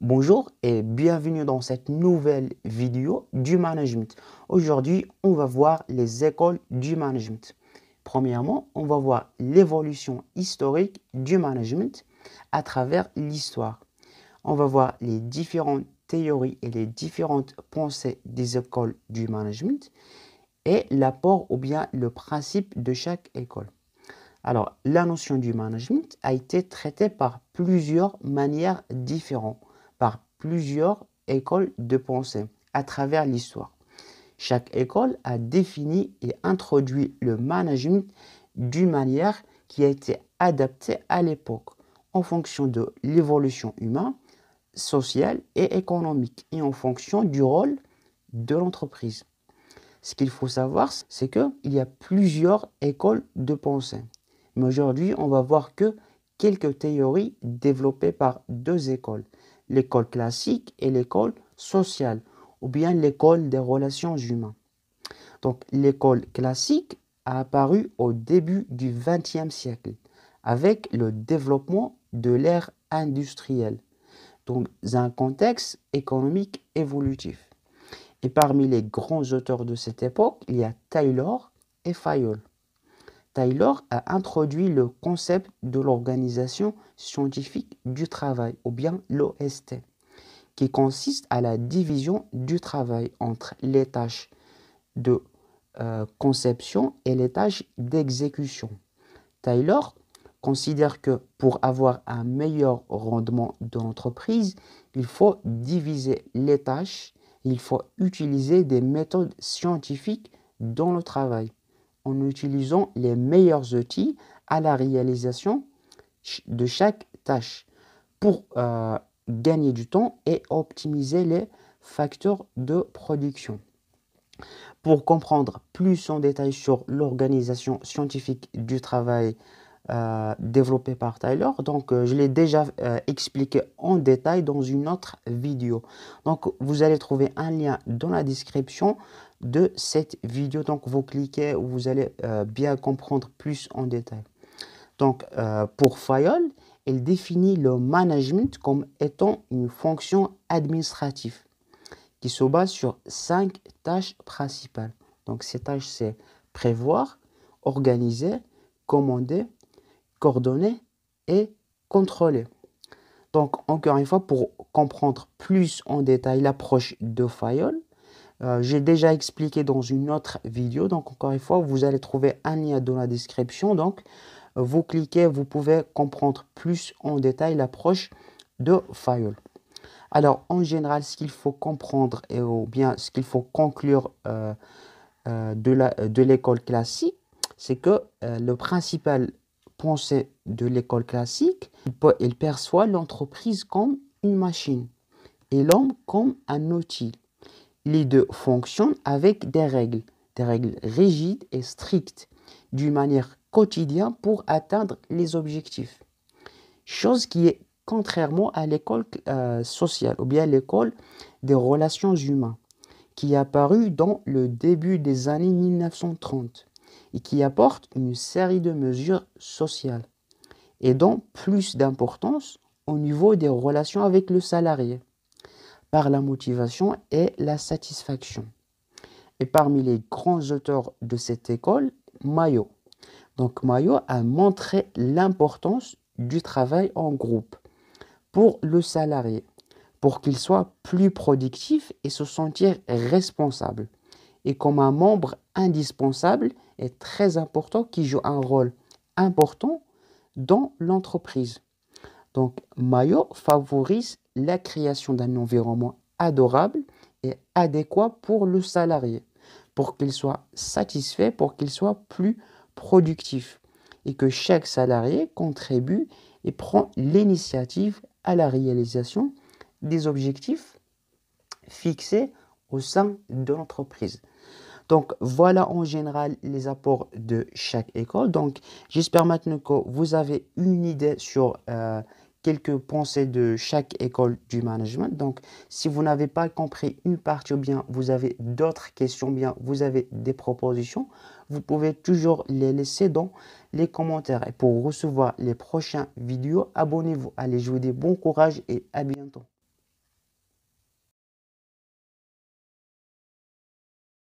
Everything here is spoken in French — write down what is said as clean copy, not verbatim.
Bonjour et bienvenue dans cette nouvelle vidéo du management. Aujourd'hui, on va voir les écoles du management. Premièrement, on va voir l'évolution historique du management à travers l'histoire. On va voir les différentes théories et les différentes pensées des écoles du management et l'apport ou bien le principe de chaque école. Alors, la notion du management a été traitée par plusieurs manières différentes, par plusieurs écoles de pensée à travers l'histoire. Chaque école a défini et introduit le management d'une manière qui a été adaptée à l'époque, en fonction de l'évolution humaine, sociale et économique, et en fonction du rôle de l'entreprise. Ce qu'il faut savoir, c'est qu'il y a plusieurs écoles de pensée. Mais aujourd'hui, on va voir que quelques théories développées par deux écoles, l'école classique et l'école sociale, ou bien l'école des relations humaines. Donc, l'école classique a apparu au début du XXe siècle, avec le développement de l'ère industrielle, dans un contexte économique évolutif. Et parmi les grands auteurs de cette époque, il y a Taylor et Fayol. Taylor a introduit le concept de l'organisation scientifique du travail, ou bien l'OST, qui consiste à la division du travail entre les tâches de conception et les tâches d'exécution. Taylor considère que pour avoir un meilleur rendement de l'entreprise, il faut diviser les tâches, il faut utiliser des méthodes scientifiques dans le travail, en utilisant les meilleurs outils à la réalisation de chaque tâche pour gagner du temps et optimiser les facteurs de production. Pour comprendre plus en détail sur l'organisation scientifique du travail développée par Taylor, donc je l'ai déjà expliqué en détail dans une autre vidéo. Donc vous allez trouver un lien dans la description de cette vidéo. Donc vous cliquez, vous allez bien comprendre plus en détail. Donc pour Fayol, il définit le management comme étant une fonction administrative qui se base sur 5 tâches principales. Donc ces tâches, c'est prévoir, organiser, commander, coordonner et contrôler. Donc encore une fois, pour comprendre plus en détail l'approche de Fayol, j'ai déjà expliqué dans une autre vidéo. Donc encore une fois, vous allez trouver un lien dans la description. Donc vous cliquez, vous pouvez comprendre plus en détail l'approche de Fayol. Alors, en général, ce qu'il faut comprendre ou bien ce qu'il faut conclure de l'école classique, c'est que le principal pensée de l'école classique, il perçoit l'entreprise comme une machine et l'homme comme un outil. Les deux fonctionnent avec des règles rigides et strictes, d'une manière quotidienne pour atteindre les objectifs. Chose qui est contrairement à l'école sociale ou bien l'école des relations humaines, qui est apparue dans le début des années 1930 et qui apporte une série de mesures sociales et dont plus d'importance au niveau des relations avec le salarié, par la motivation et la satisfaction. Et parmi les grands auteurs de cette école, Mayo. Donc Mayo a montré l'importance du travail en groupe pour le salarié, pour qu'il soit plus productif et se sentir responsable, et comme un membre indispensable et très important qui joue un rôle important dans l'entreprise. Donc Mayo favorise la création d'un environnement adorable et adéquat pour le salarié, pour qu'il soit satisfait, pour qu'il soit plus productif et que chaque salarié contribue et prend l'initiative à la réalisation des objectifs fixés au sein de l'entreprise. Donc voilà en général les apports de chaque école. Donc j'espère maintenant que vous avez une idée sur quelques pensées de chaque école du management. Donc si vous n'avez pas compris une partie ou bien vous avez d'autres questions, bien vous avez des propositions, vous pouvez toujours les laisser dans les commentaires. Et pour recevoir les prochaines vidéos, abonnez-vous. Allez, je vous dis bon courage et à bientôt.